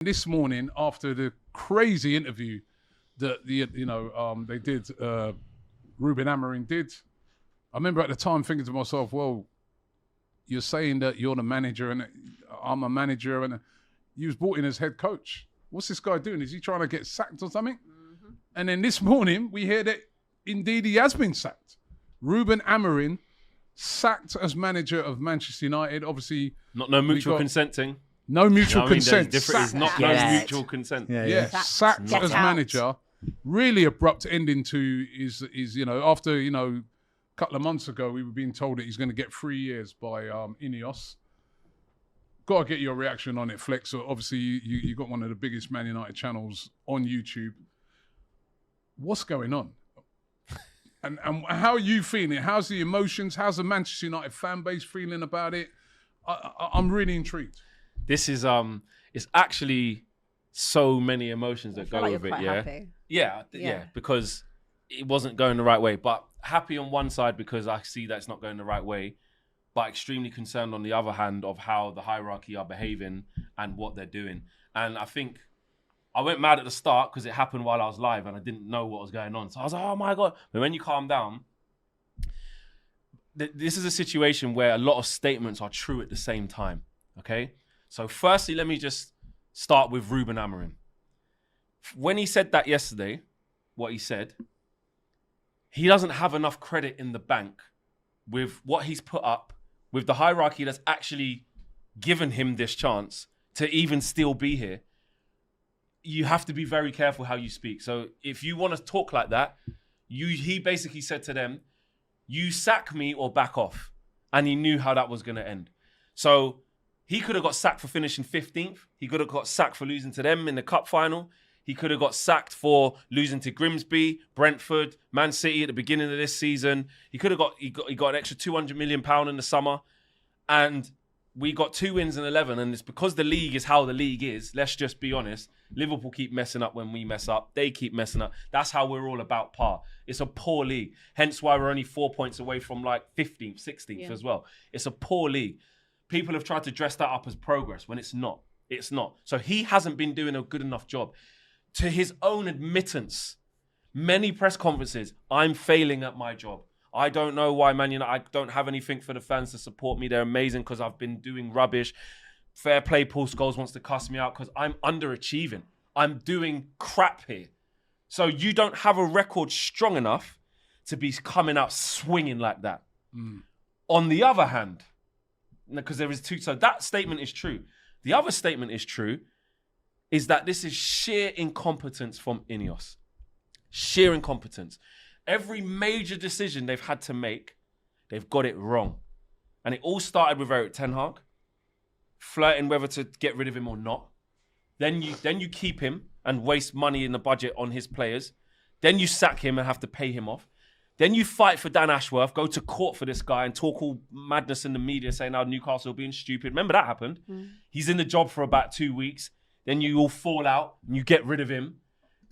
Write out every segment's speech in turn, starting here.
This morning, after the crazy interview that they did, Ruben Amorim did, I remember at the time thinking to myself, well, you're saying that you're the manager and I'm a manager and you was brought in as head coach. What's this guy doing? Is he trying to get sacked or something? Mm-hmm. And then this morning, we hear that indeed he has been sacked. Ruben Amorim sacked as manager of Manchester United. Obviously, no mutual consenting. No mutual consent. It's not no mutual consent. Yeah. Sacked as manager. Really abrupt ending to his after, a couple of months ago, we were being told that he's going to get 3 years by Ineos. Got to get your reaction on it, Flex. So obviously, you got one of the biggest Man United channels on YouTube. What's going on? And how are you feeling? How's the emotions? How's the Manchester United fan base feeling about it? I'm really intrigued. This is it's actually so many emotions that go with it. Yeah, because it wasn't going the right way. But happy on one side because I see that it's not going the right way, but extremely concerned on the other hand of how the hierarchy are behaving and what they're doing. And I think I went mad at the start because it happened while I was live and I didn't know what was going on. So I was like, oh my God. But when you calm down, this is a situation where a lot of statements are true at the same time, okay? So firstly, let me just start with Ruben Amorim. When he said that yesterday, what he said, he doesn't have enough credit in the bank with what he's put up, with the hierarchy that's actually given him this chance to even still be here. You have to be very careful how you speak. So if you want to talk like that, he basically said to them, you sack me or back off. And he knew how that was going to end. So he could have got sacked for finishing 15th. He could have got sacked for losing to them in the cup final. He could have got sacked for losing to Grimsby, Brentford, Man City at the beginning of this season. He got an extra £200 million in the summer. And we got 2 wins in 11. And it's because the league is how the league is. Let's just be honest. Liverpool keep messing up when we mess up. They keep messing up. That's how we're all about par. It's a poor league. Hence why we're only 4 points away from like 15th, 16th as well. It's a poor league. People have tried to dress that up as progress when it's not. It's not. So he hasn't been doing a good enough job. To his own admittance, many press conferences, I'm failing at my job. I don't know why, Man United, I don't have anything for the fans to support me. They're amazing because I've been doing rubbish. Fair play, Paul Scholes wants to cuss me out because I'm underachieving. I'm doing crap here. So you don't have a record strong enough to be coming out swinging like that. Mm. On the other hand, because there is two, so that statement is true. The other statement is true, is that this is sheer incompetence from Ineos. Sheer incompetence. Every major decision they've had to make, they've got it wrong. And it all started with Erik ten Hag, flirting whether to get rid of him or not. Then you keep him and waste money in the budget on his players. Then you sack him and have to pay him off. Then you fight for Dan Ashworth, go to court for this guy and talk all madness in the media saying how Newcastle are being stupid. Remember that happened? Mm. He's in the job for about 2 weeks. Then you all fall out and you get rid of him.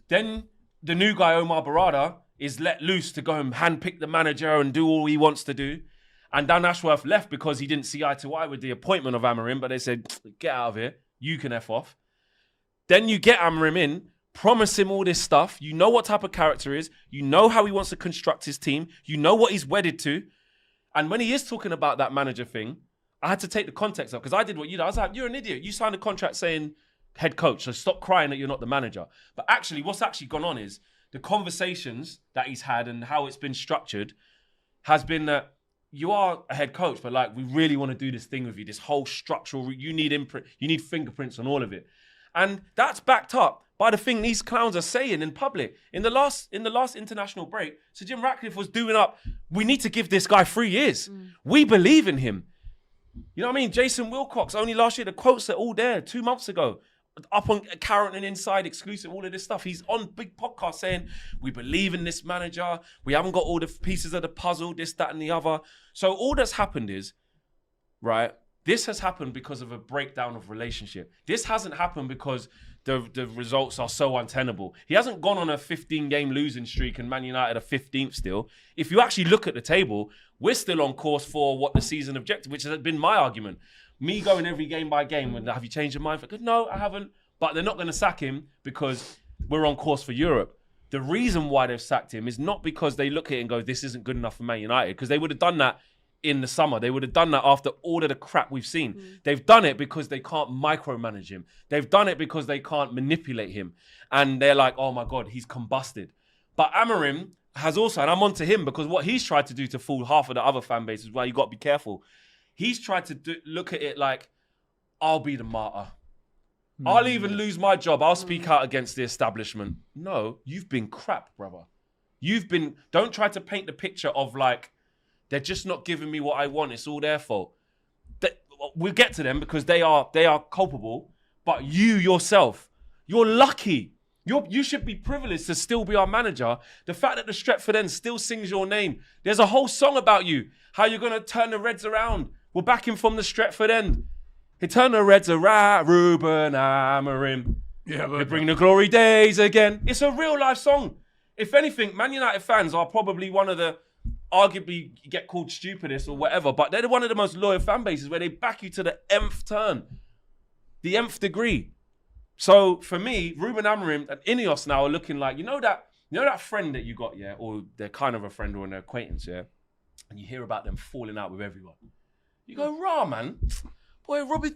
Then the new guy, Omar Barada, is let loose to go and handpick the manager and do all he wants to do. And Dan Ashworth left because he didn't see eye to eye with the appointment of Amorim, but they said, get out of here. You can F off. Then you get Amorim in, promise him all this stuff. You know what type of character he is. You know how he wants to construct his team. You know what he's wedded to. And when he is talking about that manager thing, I had to take the context up because I did what you did. I was like, you're an idiot. You signed a contract saying head coach, so stop crying that you're not the manager. But actually, what's actually gone on is the conversations that he's had and how it's been structured has been that you are a head coach, but like, we really want to do this thing with you, this whole structural, you need imprint, you need fingerprints on all of it. And that's backed up by the thing these clowns are saying in public. In the last international break, Sir Jim Ratcliffe was doing up, we need to give this guy 3 years. We believe in him. You know what I mean? Jason Wilcox, only last year, the quotes are all there 2 months ago. Up on Carrington Inside exclusive, all of this stuff. He's on big podcasts saying, we believe in this manager. We haven't got all the pieces of the puzzle, this, that, and the other. So all that's happened is, right, this has happened because of a breakdown of relationship. This hasn't happened because the results are so untenable. He hasn't gone on a 15-game losing streak and Man United are 15th still. If you actually look at the table, we're still on course for what the season objective, which has been my argument. Me going every game by game, and have you changed your mind? No, I haven't. But they're not going to sack him because we're on course for Europe. The reason why they've sacked him is not because they look at it and go, this isn't good enough for Man United, because they would have done that in the summer. They would have done that after all of the crap we've seen. They've done it because they can't micromanage him. They've done it because they can't manipulate him. And they're like, oh my God, he's combusted. But Amorim has also, and I'm on to him because what he's tried to do to fool half of the other fan base is why you got to be careful. He's tried to look at it like, I'll be the martyr. I'll even lose my job. I'll speak out against the establishment. No, you've been crap, brother. Don't try to paint the picture of like, they're just not giving me what I want. It's all their fault. We'll get to them because they are culpable. But you yourself, you're lucky. You should be privileged to still be our manager. The fact that the Stretford End still sings your name. There's a whole song about you. How you're going to turn the Reds around. We're backing from the Stretford End. He turned the Reds around, Ruben Amorim. Yeah, They bring the glory days again. It's a real life song. If anything, Man United fans are probably one of the, arguably get called stupidest or whatever, but they're one of the most loyal fan bases where they back you to the nth turn, the nth degree. So for me, Ruben Amorim and Ineos now are looking like, you know that friend that you got, yeah, or they're kind of a friend or an acquaintance, yeah, and you hear about them falling out with everyone. You go, rah, man, boy, Robbie's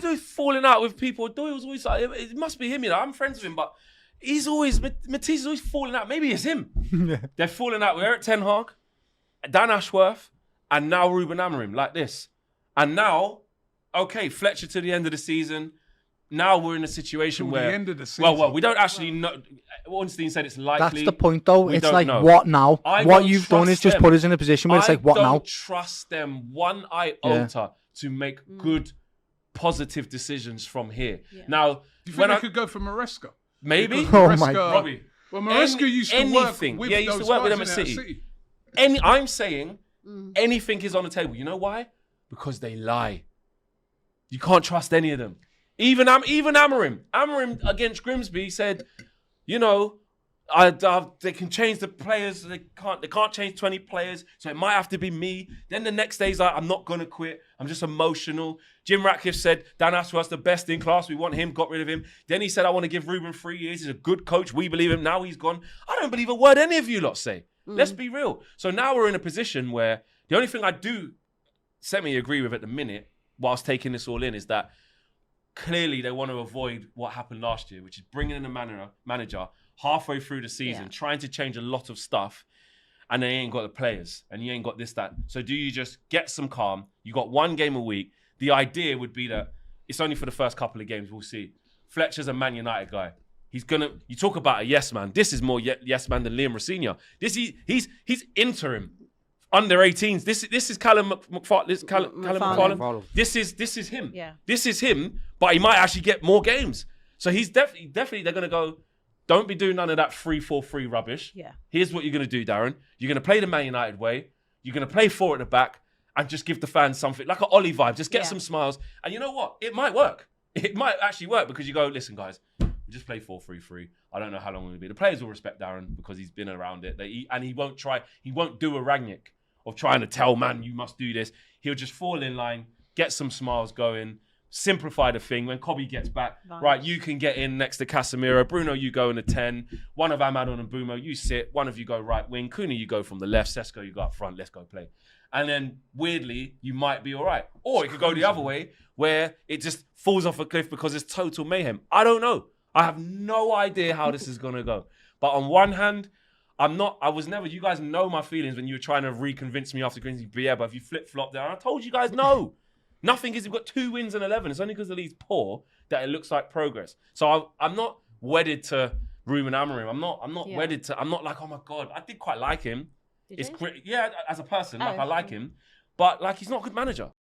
always falling out with people. Doyle's always like, it must be him, you know. I'm friends with him, but Matisse is always falling out. Maybe it's him. They're falling out with Eric Ten Hag, Dan Ashworth, and now Ruben Amorim, like this. And now, okay, Fletcher to the end of the season. Now we're in a situation where... the end of the season. Well, we don't actually know. Ornstein said it's likely. That's the point, though. We It's don't like, know. what now? I What don't you've done is trust just them. put us in a position where it's like, what I now? don't trust them one iota to make good, positive decisions from here. Do you Now, think when they I could go for Maresca? maybe Because Oh my Maresca- Robbie. Well, Maresca used to work anything. with Yeah, he those used to work with guys them at in City. City. I'm saying anything is on the table. You know why? Because they lie. You can't trust any of them. Even Amorim. Amorim against Grimsby said, you know, they can change the players. They can't change 20 players. So it might have to be me. Then the next day he's like, I'm not going to quit. I'm just emotional. Jim Ratcliffe said, Dan Ashworth's the best in class. We want him. Got rid of him. Then he said, I want to give Ruben 3 years. He's a good coach. We believe him. Now he's gone. I don't believe a word any of you lot say. Let's be real. So now we're in a position where the only thing I do semi-agree with at the minute, whilst taking this all in, is that clearly they want to avoid what happened last year, which is bringing in a manager halfway through the season, trying to change a lot of stuff, and they ain't got the players, and you ain't got this, that. So do you just get some calm? You got one game a week. The idea would be that it's only for the first couple of games. We'll see. Fletcher's a Man United guy. You talk about a yes man. This is more yes man than Liam Rosenior. He's interim. Under 18s. This is Callum McFarlane. This is him. Yeah. This is him, but he might actually get more games. So he's definitely they're gonna go, don't be doing none of that 3-4-3 rubbish. Yeah. Here's what you're gonna do, Darren. You're gonna play the Man United way. You're gonna play 4 at the back and just give the fans something like an Ollie vibe. Just get some smiles. And you know what? It might work. It might actually work because you go, listen, guys, we just play 4-3-3. I don't know how long it'll be. The players will respect Darren because he's been around it. And he won't do a Rangnick of trying to tell, man, you must do this. He'll just fall in line, get some smiles going, simplify the thing. When Kobe gets back, right, you can get in next to Casemiro. Bruno, you go in the 10. One of Amadon and Bumo, you sit. One of you go right wing. Kuna, you go from the left. Sesko, you go up front. Let's go play. And then, weirdly, you might be all right. Or it could go the other way, where it just falls off a cliff because it's total mayhem. I don't know. I have no idea how this is going to go. But on one hand, you guys know my feelings when you were trying to reconvince me after Grimsby. But yeah, but if you flip-flop there, I told you guys no. Nothing is, we've got 2 wins and 11. It's only because the league's poor that it looks like progress. So I'm not wedded to Ruben Amorim. I'm not wedded to, I'm not like, oh my God, I did quite like him. It's great. Yeah, as a person, I like him. But like, he's not a good manager.